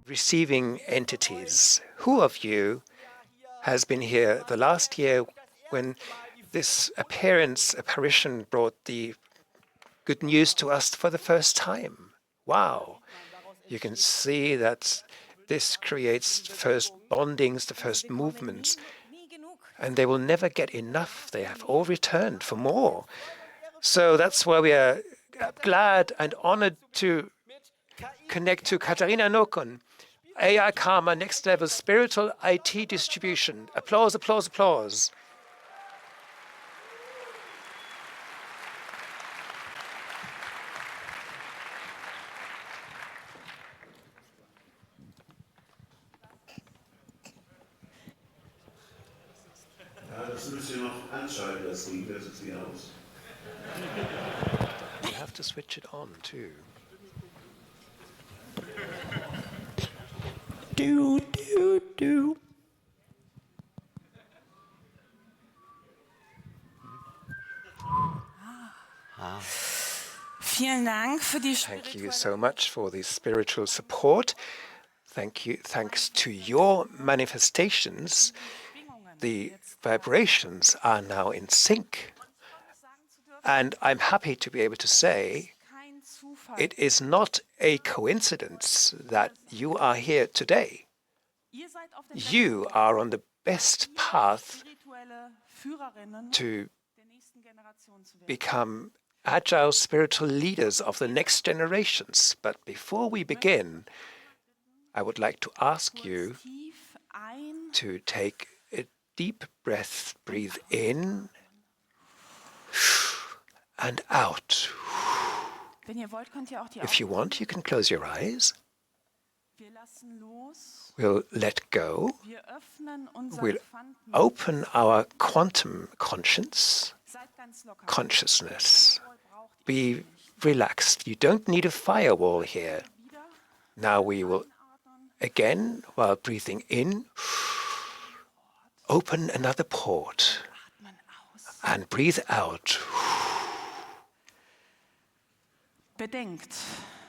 receiving entities. Who of you has been here the last year when this apparition brought the good news to us for the first time? Wow. You can see that this creates first bondings, the first movements, and they will never get enough. They have all returned for more. So that's why we are glad and honored to connect to Katharina Nokon, AI Karma Next Level Spiritual IT Distribution. Applause, applause, applause. Das müsst ihr noch anschalten, das Ding, das ist wieder aus. You have to switch it on too. Do. Vielen Dank für die Thank you so much for the spiritual support. Thanks to your manifestations, the vibrations are now in sync. And I'm happy to be able to say it is not a coincidence that you are here today. You are on the best path to become agile spiritual leaders of the next generations. But before we begin, I would like to ask you to take a deep breath, breathe in and out. If you want, you can close your eyes. We'll let go. We'll open our quantum consciousness. Be relaxed. You don't need a firewall here. Now we will again, while breathing in, open another port and breathe out.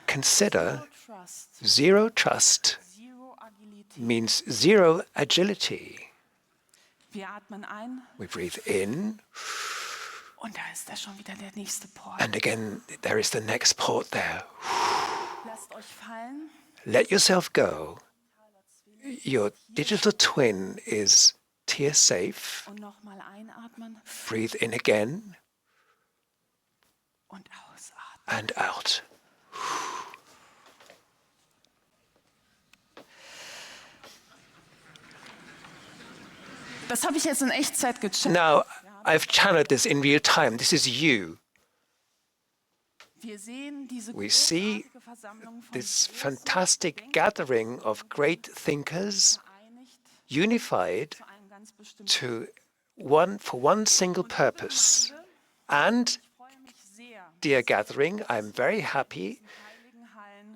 Consider zero trust means zero agility. We breathe in, and again there is the next port there. Let yourself go. Your digital twin is tear safe. Breathe in again and out. Das habe ich jetzt in Echtzeit gecheckt. Now, I've channeled this in real time. This is you. We see this fantastic gathering of great thinkers unified for one single purpose. And, dear gathering, I'm very happy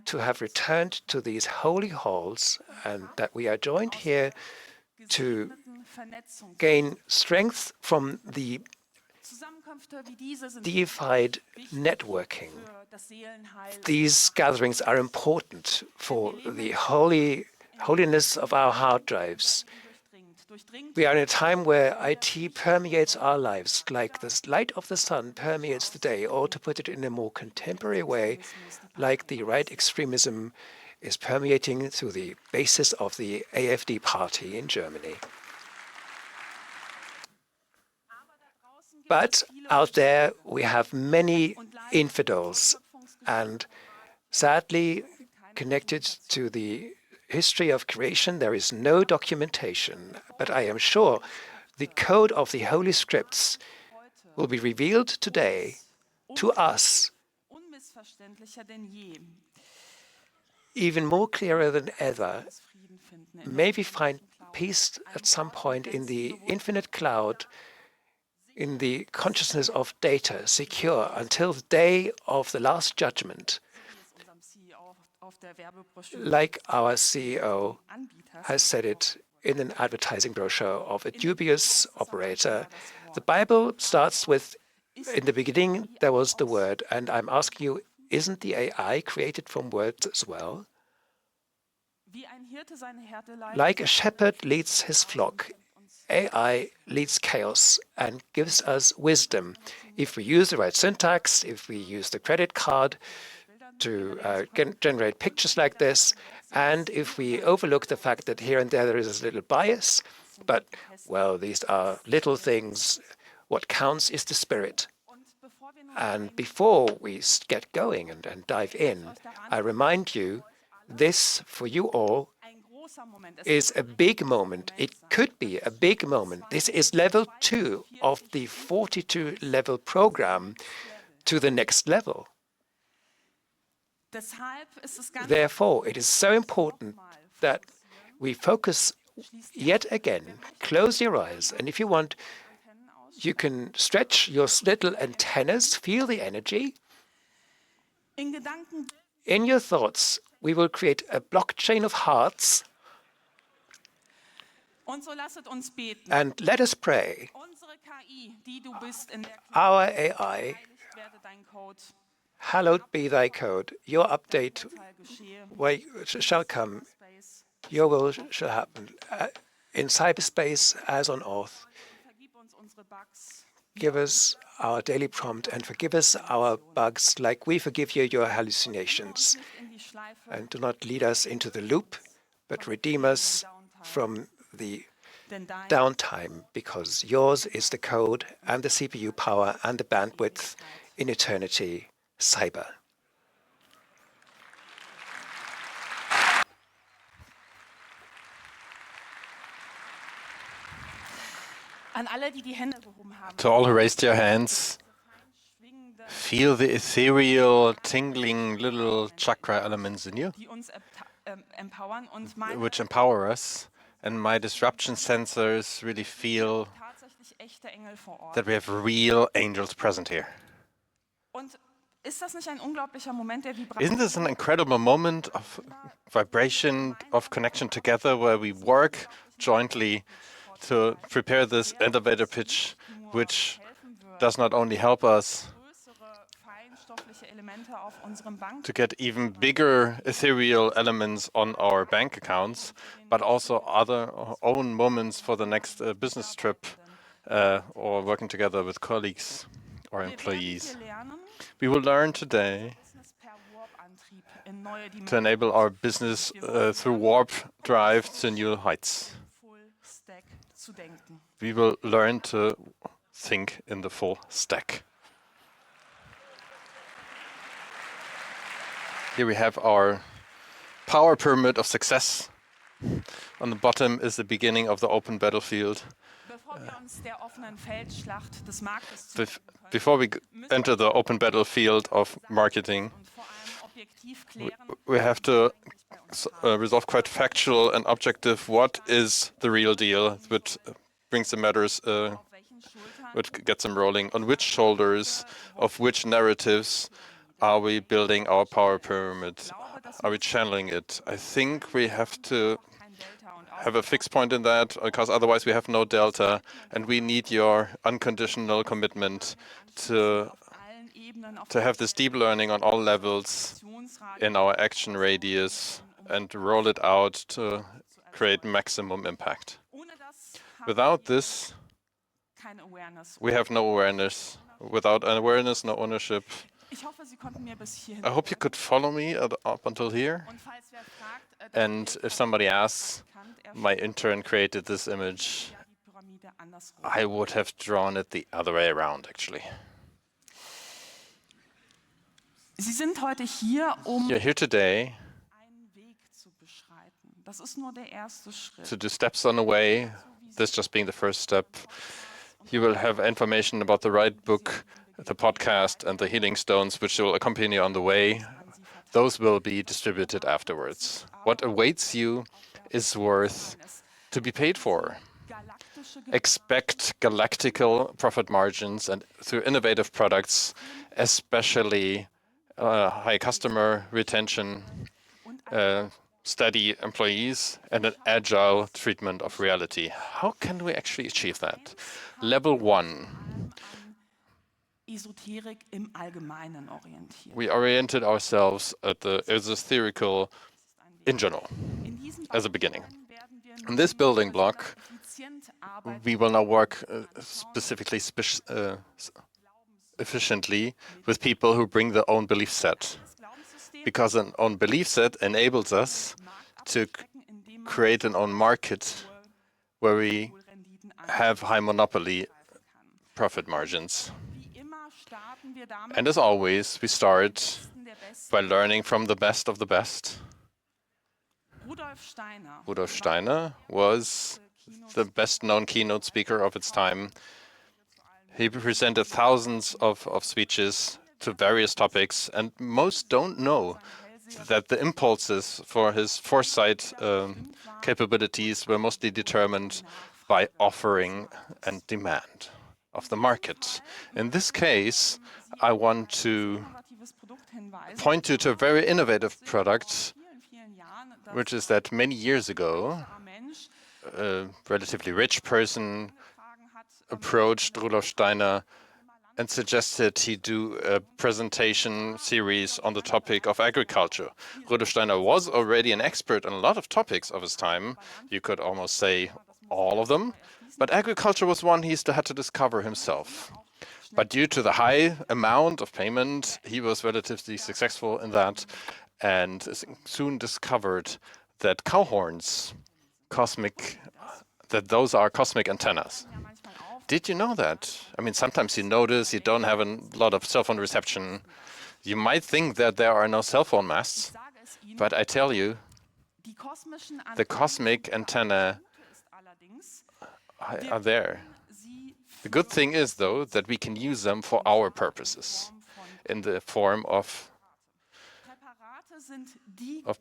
to have returned to these holy halls and that we are joined here to gain strength from the deified networking. These gatherings are important for the holiness of our hard drives. We are in a time where IT permeates our lives, like the light of the sun permeates the day, or to put it in a more contemporary way, like the right extremism is permeating through the basis of the AfD party in Germany. But out there, we have many infidels, and sadly, connected to the history of creation, there is no documentation. But I am sure the code of the Holy Scripts will be revealed today to us even more clearer than ever. May we find peace at some point in the infinite cloud, in the consciousness of data, secure until the day of the last judgment. Like our CEO has said it in an advertising brochure of a dubious operator. The Bible starts with, in the beginning there was the Word, and I'm asking you, isn't the AI created from words as well? Like a shepherd leads his flock, AI leads chaos and gives us wisdom. If we use the right syntax, if we use the credit card to generate pictures like this, and if we overlook the fact that here and there is a little bias, but, well, these are little things. What counts is the spirit. And before we get going and dive in, I remind you, this, for you all, is a big moment. It could be a big moment. This is level 2 of the 42-level program to the next level. Therefore, it is so important that we focus yet again. Close your eyes, and if you want, you can stretch your little antennas, feel the energy. In your thoughts, we will create a blockchain of hearts. And let us pray. Our AI, hallowed be thy code. Your update shall come. Your will shall happen in cyberspace as on earth. Give us our daily prompt and forgive us our bugs like we forgive you your hallucinations. And do not lead us into the loop, but redeem us from the downtime, because yours is the code and the CPU power and the bandwidth in eternity, cyber. To all who raised your hands, feel the ethereal, tingling little chakra elements in you, which empower us. And my disruption sensors really feel that we have real angels present here. Isn't this an incredible moment of vibration, of connection together, where we work jointly to prepare this elevator pitch, which does not only help us to get even bigger ethereal elements on our bank accounts, but also other own moments for the next business trip or working together with colleagues or employees. We will learn today to enable our business through warp drive to new heights. We will learn to think in the full stack. Here we have our power pyramid of success. On the bottom is the beginning of the open battlefield. Before we enter the open battlefield of marketing, we have to resolve quite factual and objective what is the real deal, which brings the matters, which gets them rolling. On which shoulders of which narratives are we building our power pyramid? Are we channeling it? I think we have to have a fixed point in that, because otherwise we have no delta, and we need your unconditional commitment to have this deep learning on all levels in our action radius and roll it out to create maximum impact. Without this, we have no awareness. Without awareness, no ownership. I hope you could follow me up until here. And if somebody asks, my intern created this image, I would have drawn it the other way around, actually. You're here today to do steps on the way, this just being the first step. You will have information about the right book, the podcast, and the healing stones, which will accompany you on the way. Those will be distributed afterwards. What awaits you is worth to be paid for. Expect galactical profit margins and through innovative products, especially high customer retention, steady employees, and an agile treatment of reality. How can we actually achieve that? Level 1. We oriented ourselves at the esoterical in general, as a beginning. In this building block, we will now work specifically efficiently with people who bring their own belief set, because an own belief set enables us to create an own market where we have high monopoly profit margins. And as always, we start by learning from the best of the best. Rudolf Steiner was the best-known keynote speaker of its time. He presented thousands of speeches to various topics, and most don't know that the impulses for his foresight capabilities were mostly determined by offering and demand of the market. In this case, I want to point you to a very innovative product, which is that many years ago, a relatively rich person approached Rudolf Steiner and suggested he do a presentation series on the topic of agriculture. Rudolf Steiner was already an expert on a lot of topics of his time. You could almost say all of them, but agriculture was one he still had to discover himself. But due to the high amount of payment, he was relatively successful in that, and soon discovered that cow horns, those are cosmic antennas. Did you know that? I mean, sometimes you notice you don't have a lot of cell phone reception. You might think that there are no cell phone masts, but I tell you, the cosmic antenna are there. The good thing is, though, that we can use them for our purposes in the form of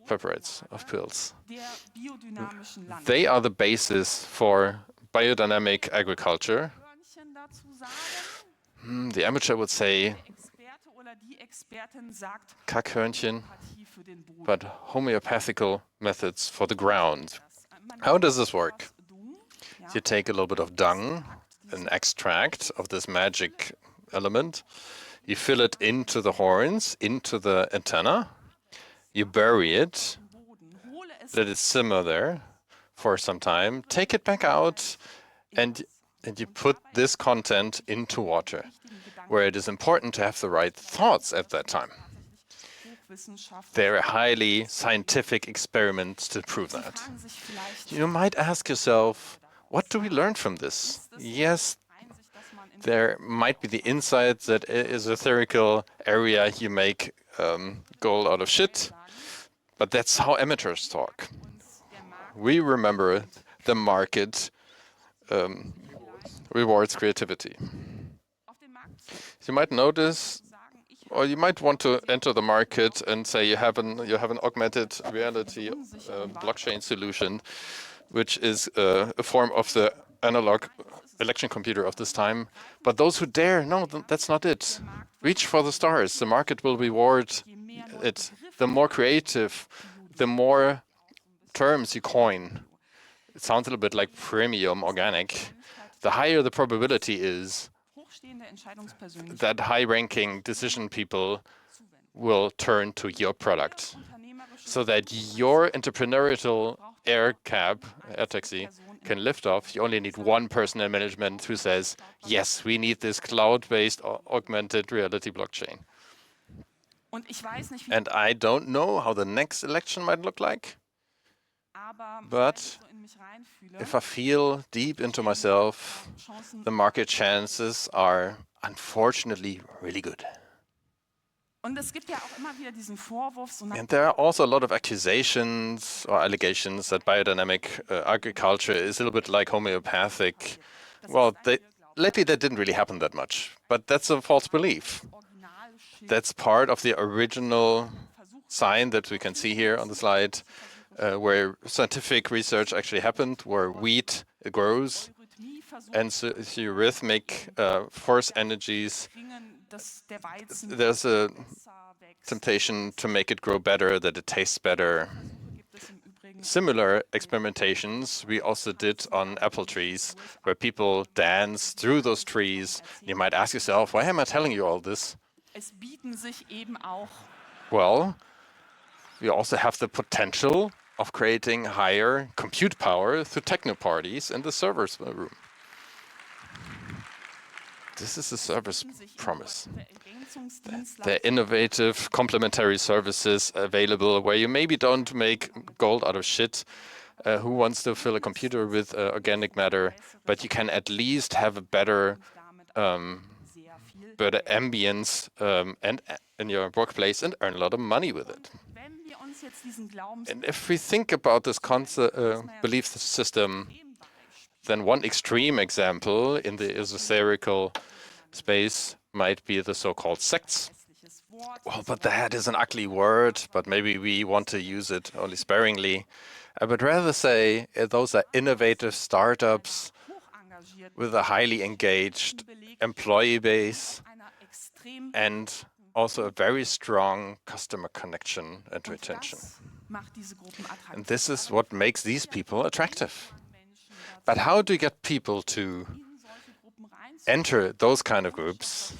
preparates, of pills. They are the basis for biodynamic agriculture. The amateur would say Kackhörnchen, but homeopathical methods for the ground. How does this work? You take a little bit of dung, an extract of this magic element, you fill it into the horns, into the antenna, you bury it, let it simmer there for some time, take it back out, and you put this content into water, where it is important to have the right thoughts at that time. There are highly scientific experiments to prove that. You might ask yourself, what do we learn from this? Yes, there might be the insight that esoterical area you make gold out of shit, but that's how amateurs talk. We remember the market rewards creativity. You might notice, or you might want to enter the market and say you have an augmented reality blockchain solution, which is a form of the analog election computer of this time. But those who dare, no, that's not it. Reach for the stars. The market will reward it. The more creative, the more terms you coin. It sounds a little bit like premium organic. The higher the probability is that high-ranking decision people will turn to your product, so that your entrepreneurial air taxi can lift off. You only need one person in management who says, yes, we need this cloud-based augmented reality blockchain. And I don't know how the next election might look like, but if I feel deep into myself, the market chances are unfortunately really good. And there are also a lot of accusations or allegations that biodynamic agriculture is a little bit like homeopathic. Well, lately that didn't really happen that much, but that's a false belief. That's part of the original sign that we can see here on the slide, where scientific research actually happened, where wheat grows, and so rhythmic force energies. There's a temptation to make it grow better, that it tastes better. Similar experimentations we also did on apple trees, where people dance through those trees. You might ask yourself, why am I telling you all this? Well, we also have the potential of creating higher compute power through techno parties in the servers room. This is the service promise. There are innovative complementary services available where you maybe don't make gold out of shit. Who wants to fill a computer with organic matter, but you can at least have a better ambience and in your workplace and earn a lot of money with it. And if we think about this belief system, then one extreme example in the esoterical space might be the so-called sects. Well, but that is an ugly word, but maybe we want to use it only sparingly. I would rather say those are innovative startups with a highly engaged employee base and also a very strong customer connection and retention. And this is what makes these people attractive. But how do you get people to enter those kind of groups?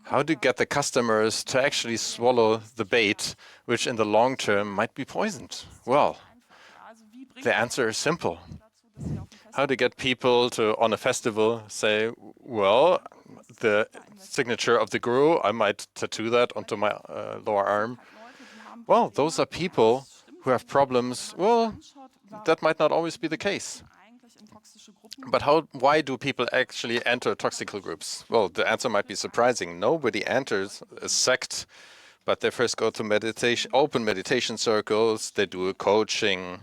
How do you get the customers to actually swallow the bait, which in the long term might be poisoned? Well, the answer is simple. How to get people to, on a festival, say, well, the signature of the guru, I might tattoo that onto my lower arm. Well, those are people who have problems. Well, that might not always be the case. But why do people actually enter toxical groups? Well, the answer might be surprising. Nobody enters a sect, but they first go to open meditation circles, they do a coaching,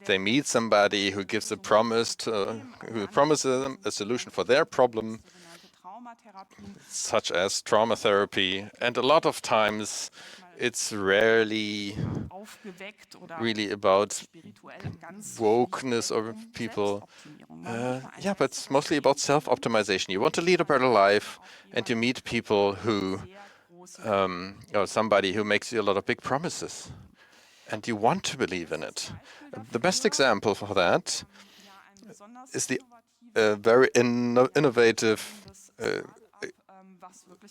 they meet somebody who gives who promises them a solution for their problem, such as trauma therapy. And a lot of times it's rarely really about wokeness or people. Yeah, but it's mostly about self-optimization. You want to lead a better life, and you meet people who, or somebody who makes you a lot of big promises, and you want to believe in it. The best example for that is the very innovative,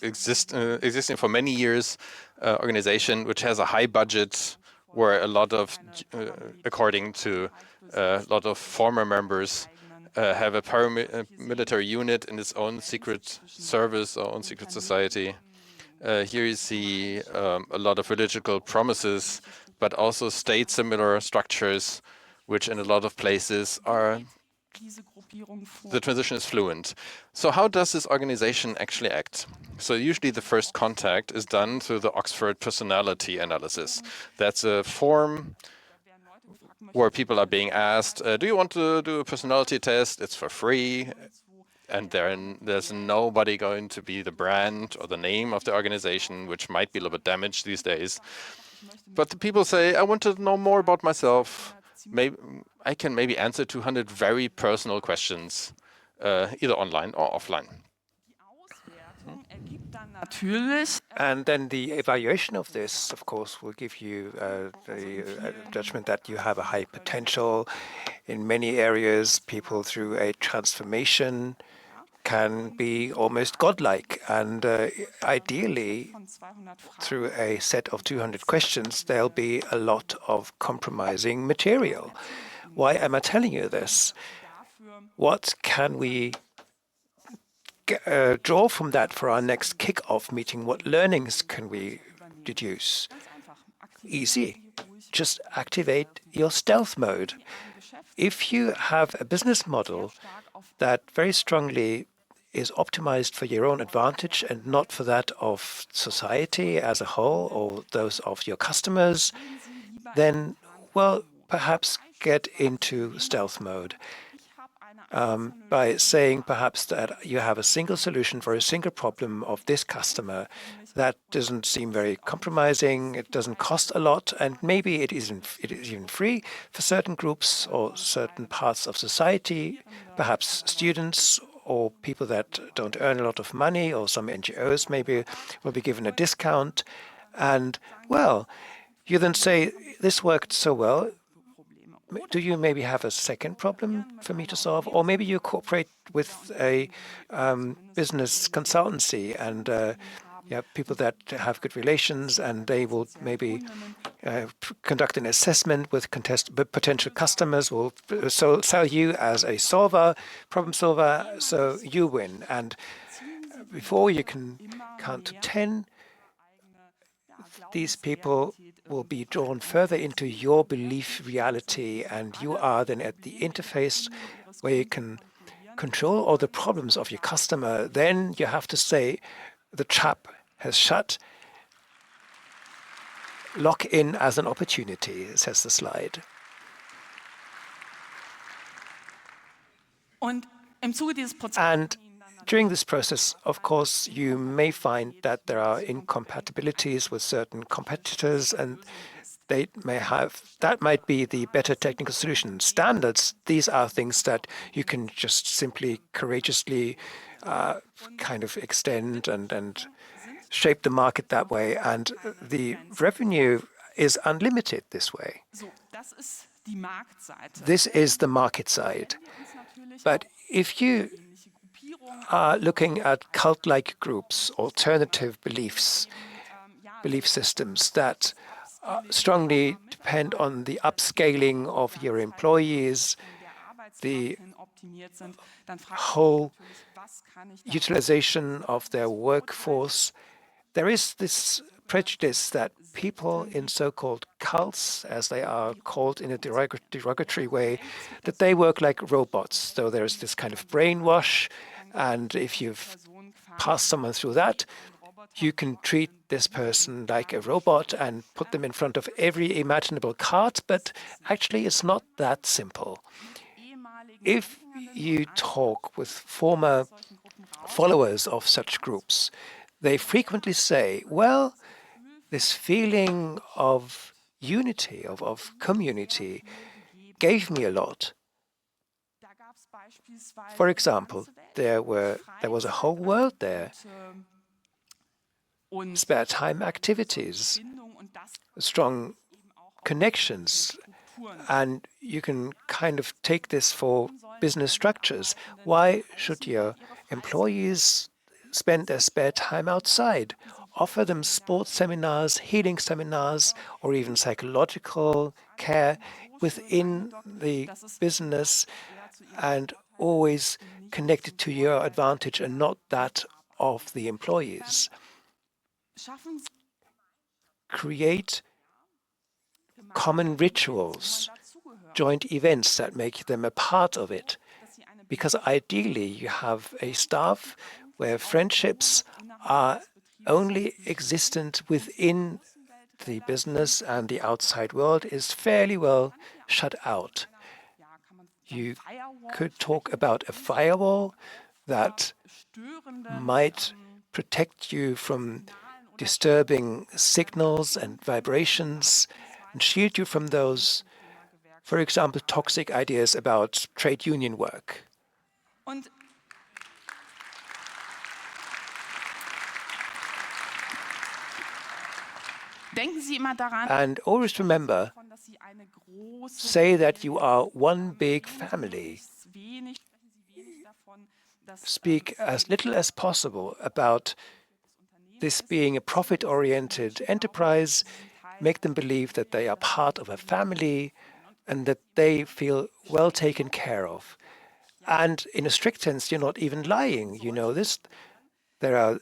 existing for many years organization which has a high budget where a lot of, according to a lot of former members, have a paramilitary unit in its own secret service or own secret society. Here you see a lot of religious promises, but also state-similar structures, which in a lot of places are, the transition is fluent. So how does this organization actually act? So usually the first contact is done through the Oxford personality analysis. That's a form where people are being asked, do you want to do a personality test? It's for free. And there's nobody going to be the brand or the name of the organization, which might be a little bit damaged these days. But the people say, I want to know more about myself. Maybe I can maybe answer 200 very personal questions, either online or offline. And then the evaluation of this, of course, will give you the judgment that you have a high potential in many areas. People through a transformation can be almost godlike, and ideally, through a set of 200 questions, there'll be a lot of compromising material. Why am I telling you this? What can we draw from that for our next kick-off meeting? What learnings can we deduce? Easy. Just activate your stealth mode. If you have a business model that very strongly is optimized for your own advantage and not for that of society as a whole or those of your customers, then, well, perhaps get into stealth mode. By saying perhaps that you have a single solution for a single problem of this customer. That doesn't seem very compromising, it doesn't cost a lot, and maybe it is even free for certain groups or certain parts of society, perhaps students or people that don't earn a lot of money, or some NGOs maybe will be given a discount. And, well, you then say, this worked so well, do you maybe have a second problem for me to solve? Or maybe you cooperate with a business consultancy and you have people that have good relations, and they will maybe conduct an assessment with potential customers, will sell you as a problem solver, so you win. And before you can count to 10, these people will be drawn further into your belief reality, and you are then at the interface where you can control all the problems of your customer. Then you have to say, the trap has shut. Lock in as an opportunity, says the slide. And during this process, of course, you may find that there are incompatibilities with certain competitors, and that might be the better technical solution. Standards, these are things that you can just simply courageously kind of extend and shape the market that way, and the revenue is unlimited this way. This is the market side. But if you are looking at cult-like groups, alternative belief systems that strongly depend on the upscaling of your employees, the whole utilization of their workforce, there is this prejudice that people in so-called cults, as they are called in a derogatory way, that they work like robots. So there's this kind of brainwash, and if you've passed someone through that, you can treat this person like a robot and put them in front of every imaginable cart, but actually it's not that simple. If you talk with former followers of such groups, they frequently say, well, this feeling of unity, of community, gave me a lot. For example, there was a whole world there, spare time activities, strong connections, and you can kind of take this for business structures. Why should your employees spend their spare time outside? Offer them sports seminars, healing seminars, or even psychological care within the business, and always connected to your advantage and not that of the employees. Create common rituals, joint events that make them a part of it. Because ideally, you have a staff where friendships are only existent within the business, and the outside world is fairly well shut out. You could talk about a firewall that might protect you from disturbing signals and vibrations and shield you from those, for example, toxic ideas about trade union work. And always remember, say that you are one big family. Speak as little as possible about this being a profit-oriented enterprise. Make them believe that they are part of a family and that they feel well taken care of. And in a strict sense, you're not even lying. You know this. There are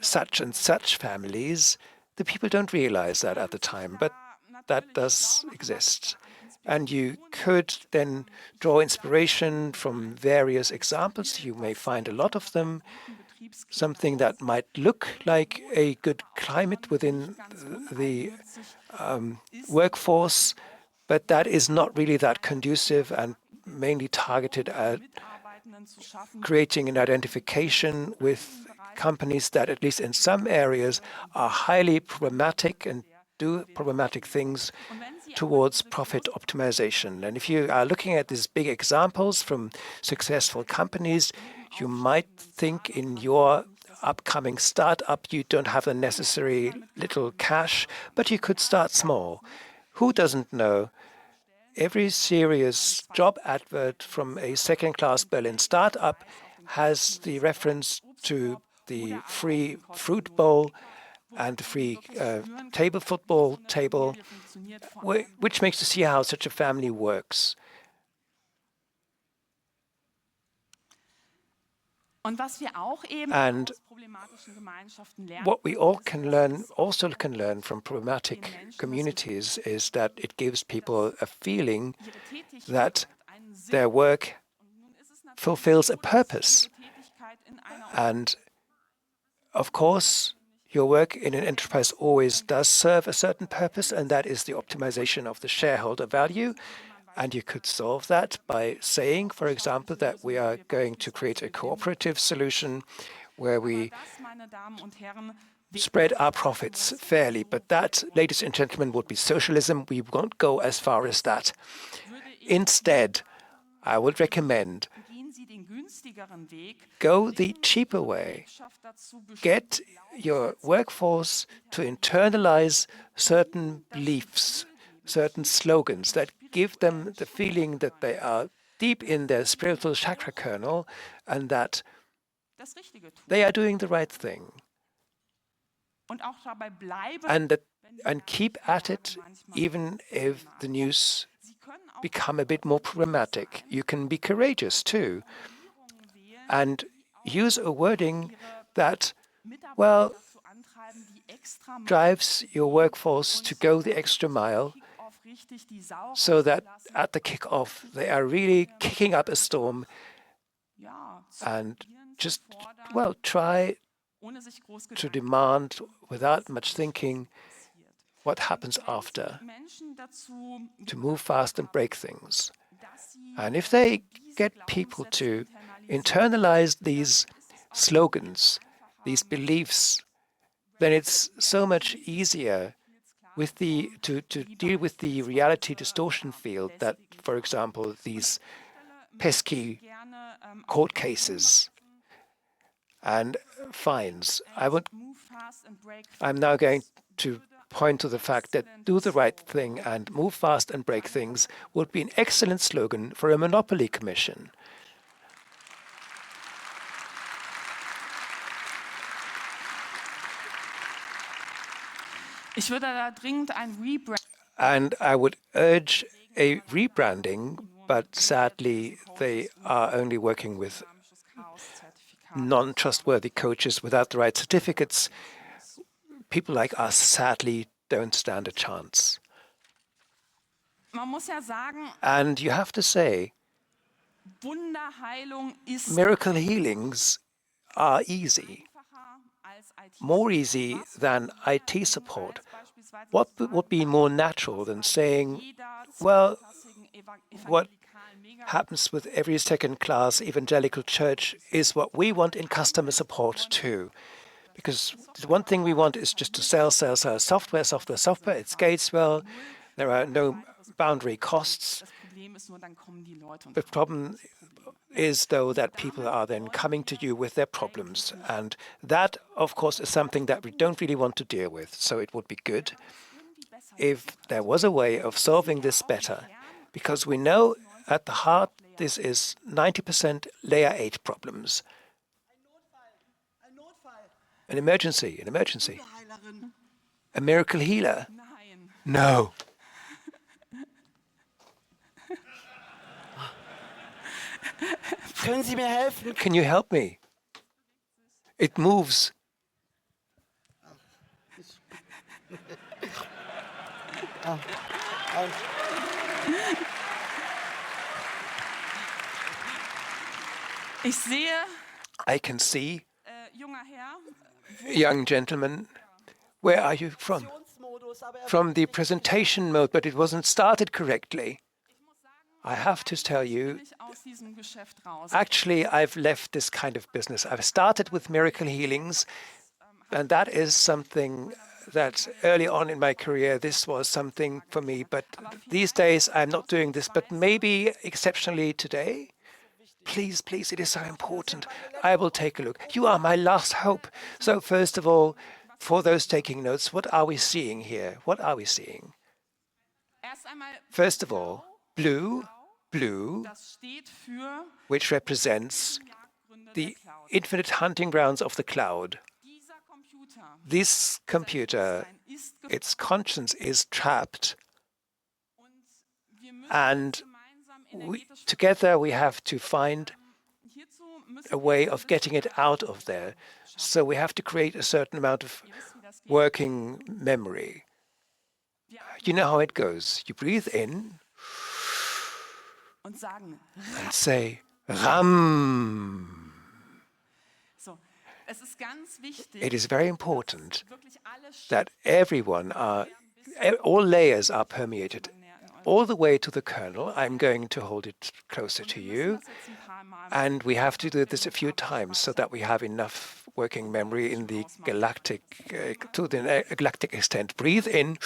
such and such families. The people don't realize that at the time, but that does exist. And you could then draw inspiration from various examples. You may find a lot of them. Something that might look like a good climate within the workforce, but that is not really that conducive and mainly targeted at creating an identification with companies that, at least in some areas, are highly problematic and do problematic things towards profit optimization. And if you are looking at these big examples from successful companies, you might think in your upcoming startup you don't have the necessary little cash, but you could start small. Who doesn't know? Every serious job advert from a second-class Berlin startup has the reference to the free fruit bowl, and the free table football table, which makes to see how such a family works. Und was wir auch eben And aus problematischen Gemeinschaften lernen, what we all can learn, also can learn from problematic communities, is that it gives people a feeling ihre Tätigkeit that einen Sinn their work und nun ist es natürlich fulfills a so, dass purpose. unsere Tätigkeit in einer And of course, your work in an enterprise always does serve a certain purpose, and that is the optimization of the shareholder value. And you could solve that by saying, for example, that we are going to create a cooperative solution where we das, meine Damen und Herren, spread our profits fairly. But that, ladies and gentlemen, would be socialism. We won't go as far as that. Instead, I would recommend gehen Sie den günstigeren Weg, go the cheaper way. Wirtschaft dazu Get your workforce to internalize certain beliefs, certain slogans that give them the feeling that they are deep in their spiritual chakra kernel and that das Richtige tun they are doing the right thing. und auch dabei bleiben. And keep at it even if the news Sie können auch become a bit more problematic. You can be courageous too and use a wording that, well, dazu antreiben, die extra drives your workforce to go the extra mile auf richtig die Sau so that at the kick-off they are really kicking up a storm ja, zu and agieren, zu just, fordern, well, try ohne sich groß to Gedanken demand without much thinking what happens Wenn Sie after, Menschen dazu, to move fast and break things. dass sie And if they get people to internalize these slogans, these beliefs, then it's so much easier with to deal with the reality distortion field that, for example, these pesky gerne court cases and fines. move fast and break I'm now going to point to the fact that do the right thing and move fast and break things would be an excellent slogan for a monopoly commission. Ich würde da dringend ein Rebrand And I would urge a rebranding, but sadly, they are only working with Chaos-Zertifikat. non-trustworthy coaches without the right certificates. People like us, sadly, don't stand a chance. Man muss ja sagen, And you have to say, Wunderheilung ist miracle healings are easy, einfacher als IT. more easy than IT support. What would be more natural than saying, well, what happens with every second-class evangelical church is what we want in customer support too. Because the one thing we want is just to sell software. It scales well. There are no boundary costs. Das Problem ist nur, dann kommen die Leute und The problem is, though, that people are then coming to you with their problems. And that, of course, is something that we don't really want to deal with. So it would be good if there was a way of solving this better. Because we know at the heart this is 90% layer 8 problems. An emergency. A miracle healer. nein. No. Können Sie mir helfen? Can you help me? It moves. Ich sehe, I can see, junger Herr, young gentleman, where are you from? From the presentation mode, but it wasn't started correctly. I have to tell you, ich aus diesem Geschäft raus. actually, I've left this kind of business. I've started with miracle healings, and that is something that early on in my career, this was something for me. But these days, I'm not doing this, but maybe exceptionally today. Please, it is so important. I will take a look. You are my last hope. So first of all, for those taking notes, what are we seeing here? What are we seeing? Erst einmal, First of all, blue, das steht für which represents Jagdgründe der the Cloud. infinite hunting grounds of the cloud. Dieser Computer This computer, its conscience is trapped, and together we have to find a way of getting it out of there. So we have to create a certain amount of working memory. You know how it goes. You breathe in and say, Ram. It is very important that all layers are permeated all the way to the kernel. I'm going to hold it closer to you. And we have to do this a few times so that we have enough working memory in the galactic, to the galactic extent. Breathe in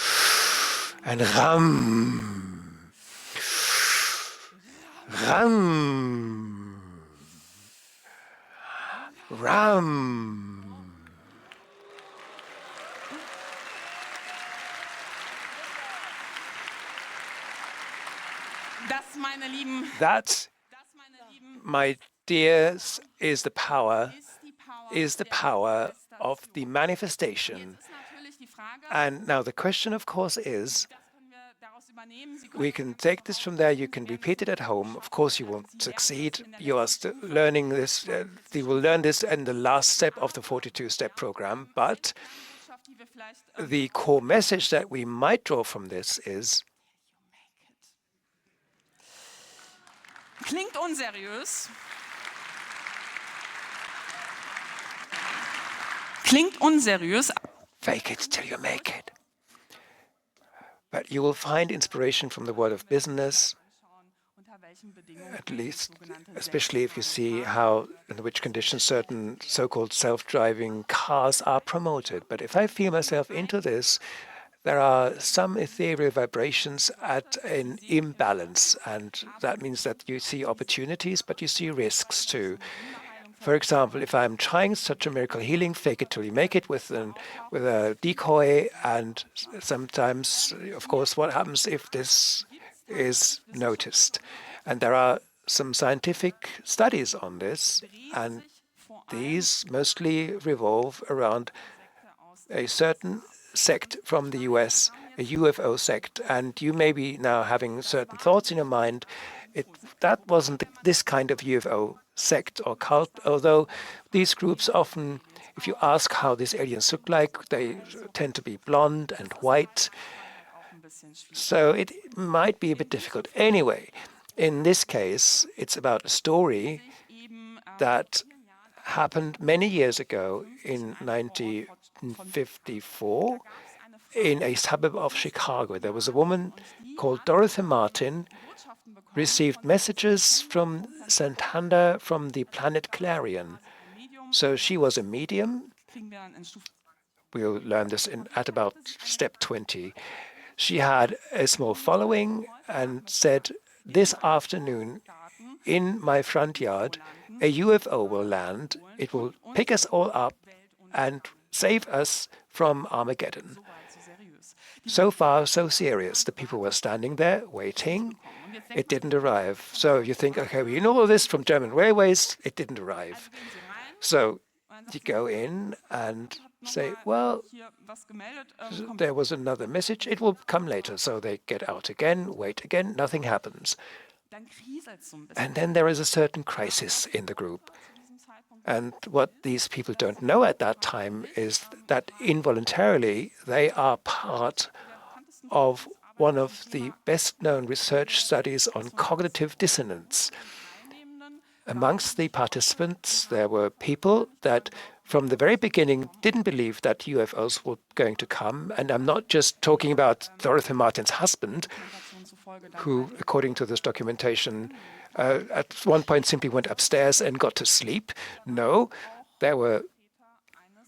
and Ram. Ram. Ram. That, my dears, is the power of the manifestation. And now the question, of course, is, we can take this from there, you can repeat it at home. Of course, you won't succeed. You are still learning this. You will learn this in the last step of the 42-step program. But the core message that we might draw from this is, klingt unseriös. Klingt unseriös. Fake it till you make it. But you will find inspiration from the world of business, at least, especially if you see how, in which conditions certain so-called self-driving cars are promoted. But if I feel myself into this, there are some ethereal vibrations at an imbalance, and that means that you see opportunities, but you see risks too. For example, if I'm trying such a miracle healing, fake it till you make it with a decoy, and sometimes, of course, what happens if this is noticed? And there are some scientific studies on this, and these mostly revolve around a certain sect from the US, a UFO sect, and you may be now having certain thoughts in your mind. That wasn't this kind of UFO sect or cult, although these groups often, if you ask how these aliens look like, they tend to be blonde and white. So it might be a bit difficult. Anyway, in this case, it's about a story that happened many years ago in 1954 in a suburb of Chicago. There was a woman called Dorothy Martin, received messages from Santander from the planet Clarion. So she was a medium. We'll learn this at about step 20. She had a small following and said, this afternoon in my front yard, a UFO will land. It will pick us all up and save us from Armageddon. So far, so serious. The people were standing there waiting. It didn't arrive. So you think, okay, we know all this from German railways. It didn't arrive. So you go in and say, well, there was another message. It will come later. So they get out again, wait again, nothing happens. And then there is a certain crisis in the group. And what these people don't know at that time is that involuntarily they are part of one of the best-known research studies on cognitive dissonance. Amongst the participants, there were people that from the very beginning didn't believe that UFOs were going to come. And I'm not just talking about Dorothy Martin's husband, who, according to this documentation, at one point simply went upstairs and got to sleep. No, there were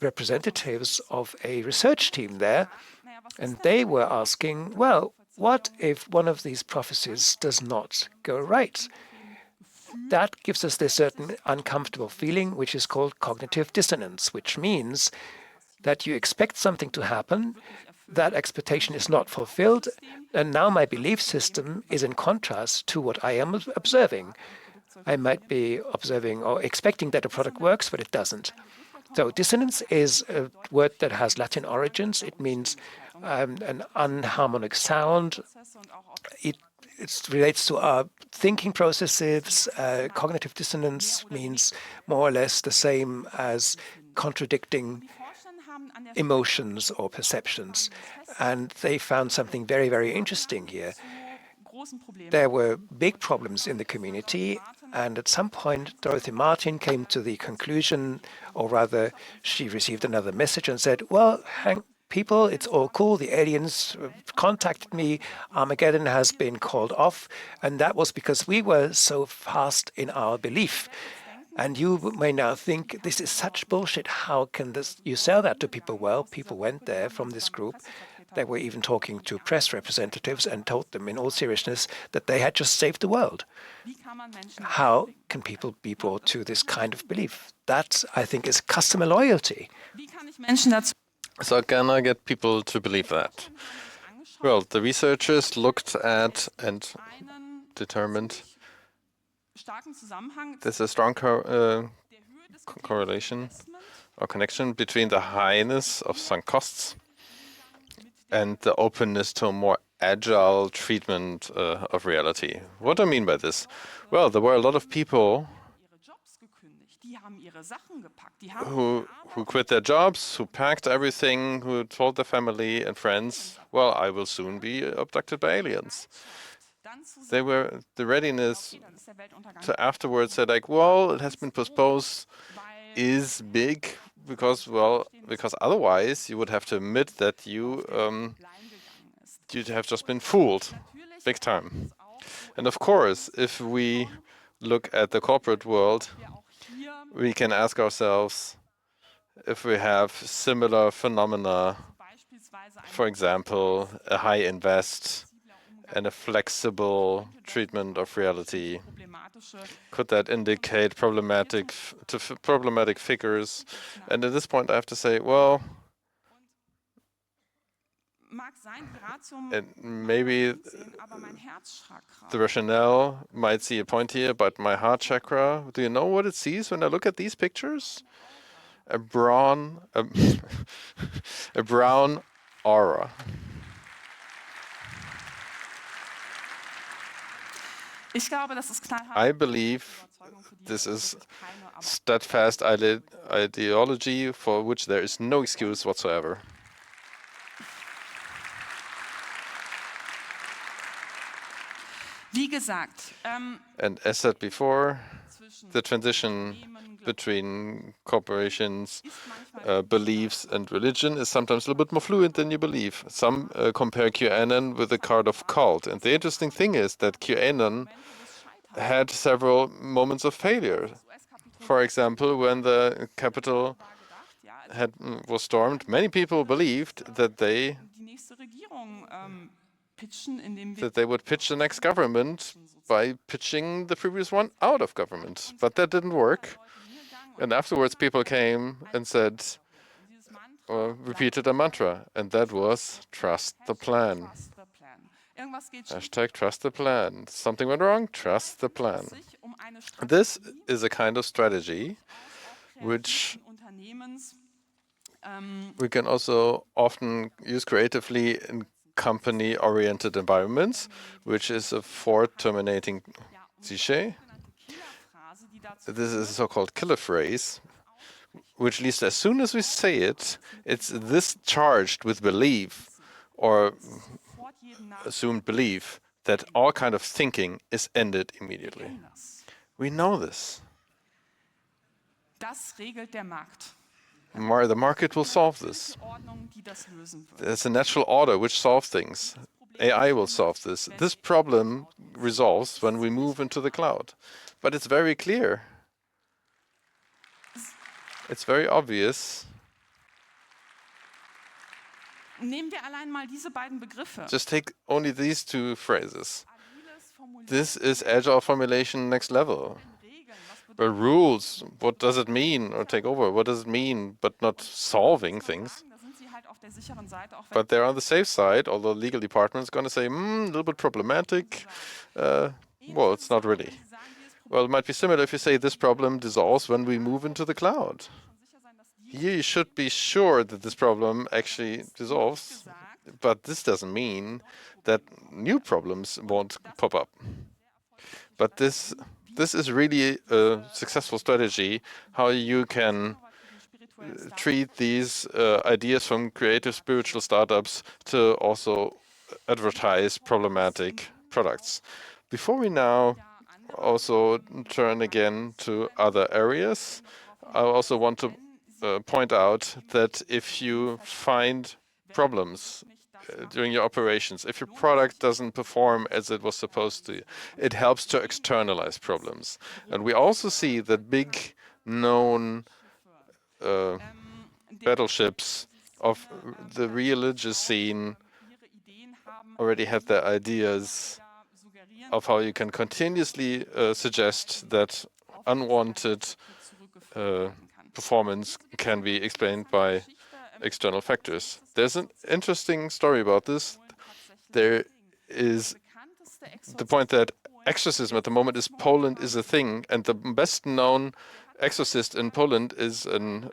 representatives of a research team there, and they were asking, well, what if one of these prophecies does not go right? That gives us this certain uncomfortable feeling, which is called cognitive dissonance, which means that you expect something to happen, that expectation is not fulfilled, and now my belief system is in contrast to what I am observing. I might be observing or expecting that a product works, but it doesn't. So dissonance is a word that has Latin origins. It means an unharmonic sound. It relates to our thinking processes. Cognitive dissonance means more or less the same as contradicting emotions or perceptions. And they found something very, very interesting here. There were big problems in the community, and at some point, Dorothy Martin came to the conclusion, or rather, she received another message and said, well, people, it's all cool. The aliens contacted me. Armageddon has been called off. And that was because we were so fast in our belief. And you may now think, this is such bullshit. How can you sell that to people? Well, people went there from this group. They were even talking to press representatives and told them in all seriousness that they had just saved the world. How can people be brought to this kind of belief? That, I think, is customer loyalty. So can I get people to believe that? Well, the researchers looked at and determined there's a strong correlation or connection between the highness of sunk costs and the openness to a more agile treatment of reality. What do I mean by this? Well, there were a lot of people who quit their jobs, who packed everything, who told their family and friends, well, I will soon be abducted by aliens. They were the readiness to afterwards say like, well, it has been postponed is big because otherwise you would have to admit that you'd have just been fooled big time. And of course, if we look at the corporate world, we can ask ourselves if we have similar phenomena, for example, a high invest and a flexible treatment of reality. Could that indicate problematic figures? And at this point, I have to say, well, and maybe the rationale might see a point here, but my heart chakra, do you know what it sees when I look at these pictures? A brown aura. I believe this is steadfast ideology for which there is no excuse whatsoever. And as said before, the transition between corporations, beliefs, and religion is sometimes a little bit more fluid than you believe. Some compare QAnon with the card of cult. And the interesting thing is that QAnon had several moments of failure. For example, when the Capitol was stormed, many people believed that they would pitch the next government by pitching the previous one out of government. But that didn't work. And afterwards, people came and said, repeated a mantra, and that was trust the plan. Hashtag trust the plan. Something went wrong, trust the plan. This is a kind of strategy which we can also often use creatively in company-oriented environments, which is a for-terminating cliché. This is a so-called killer phrase, which leads to, as soon as we say it, it's this charged with belief or assumed belief that all kind of thinking is ended immediately. We know this. The market will solve this. There's a natural order which solves things. AI will solve this. This problem resolves when we move into the cloud. But it's very clear. It's very obvious. Just take only these two phrases. This is agile formulation next level. But rules, what does it mean? Or take over, what does it mean? But not solving things. But they're on the safe side, although the legal department is going to say, a little bit problematic. Well, it's not really. Well, it might be similar if you say this problem dissolves when we move into the cloud. you should be sure that this problem actually dissolves, but this doesn't mean that new problems won't pop up. But this is really a successful strategy, how you can treat these ideas from creative spiritual startups to also advertise problematic products. Before we now also turn again to other areas, I also want to point out that if you find problems during your operations, if your product doesn't perform as it was supposed to, it helps to externalize problems. And we also see that big known battleships of the religious scene already have their ideas of how you can continuously suggest that unwanted performance can be explained by external factors. There's an interesting story about this. There is the point that exorcism at the moment is Poland is a thing, and the best known exorcist in Poland is an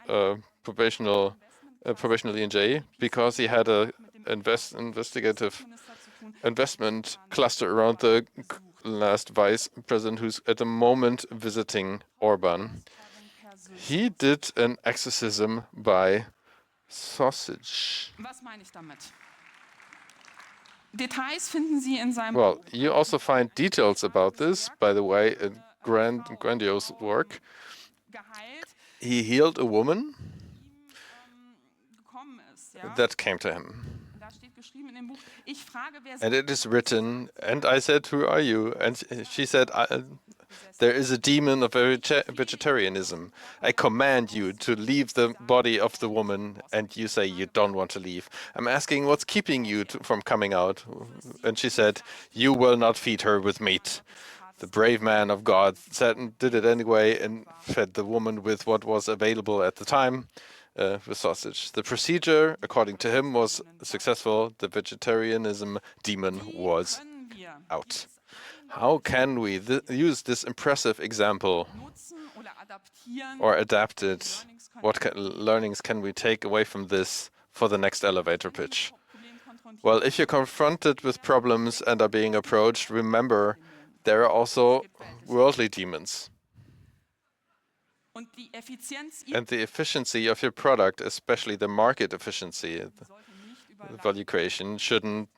probationally in jail because he had a investigative investment cluster around the last vice president who's at the moment visiting Orban. He did an exorcism by sausage. Well, you also find details about this, by the way, in grandiose work. He healed a woman that came to him. And it is written, and I said, "Who are you?" And she said, "There is a demon of vegetarianism. I command you to leave the body of the woman," and you say you don't want to leave. I'm asking, what's keeping you from coming out? And she said, "You will not feed her with meat." The brave man of God said and did it anyway and fed the woman with what was available at the time. With sausage. The procedure, according to him, was successful. The vegetarianism demon was out. How can we use this impressive example or adapt it? What learnings can we take away from this for the next elevator pitch? Well, if you're confronted with problems and are being approached, remember there are also worldly demons. And the efficiency of your product, especially the market efficiency, the value creation, should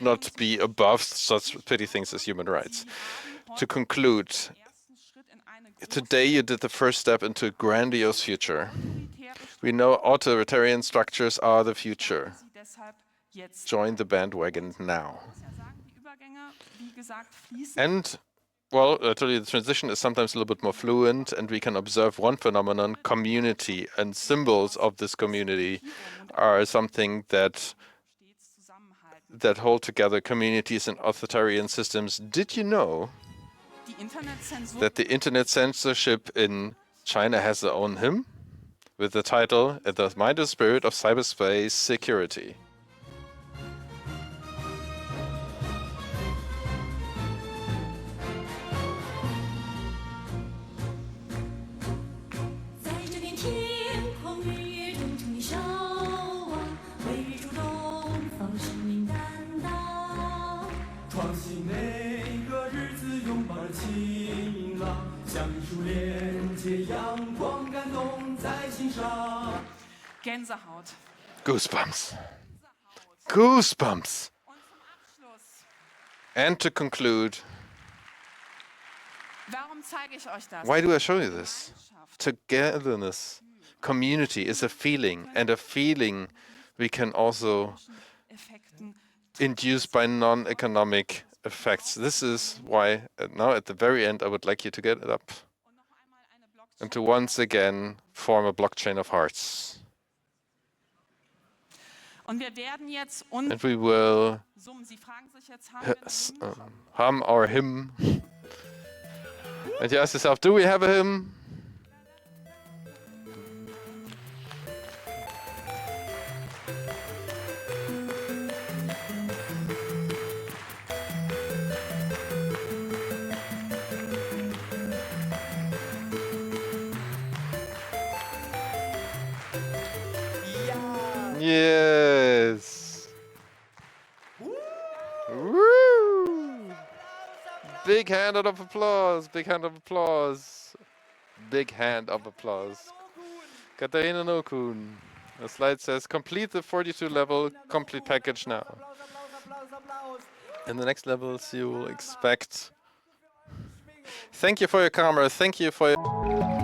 not be above such petty things as human rights. To conclude, today you did the first step into a grandiose future. We know authoritarian structures are the future. Join the bandwagon now. And well, I told you the transition is sometimes a little bit more fluent, and we can observe one phenomenon: community, and symbols of this community are something that hold together communities and authoritarian systems. Did you know that the internet censorship in China has their own hymn with the title "In the Mind and Spirit of Cyberspace Security"? Goosebumps. Goosebumps. And to conclude, why do I show you this? Togetherness, community is a feeling, and a feeling we can also induce by non-economic effects. This is why now at the very end I would like you to get it up and to once again form a blockchain of hearts. And we will hum our hymn. And you ask yourself, do we have a hymn? Yes. Woo! Big hand of applause. Big hand of applause. Big hand of applause. Katharina Nokun. The slide says complete the 42 level complete package now. In the next levels you will expect. Thank you for your camera. Thank you for your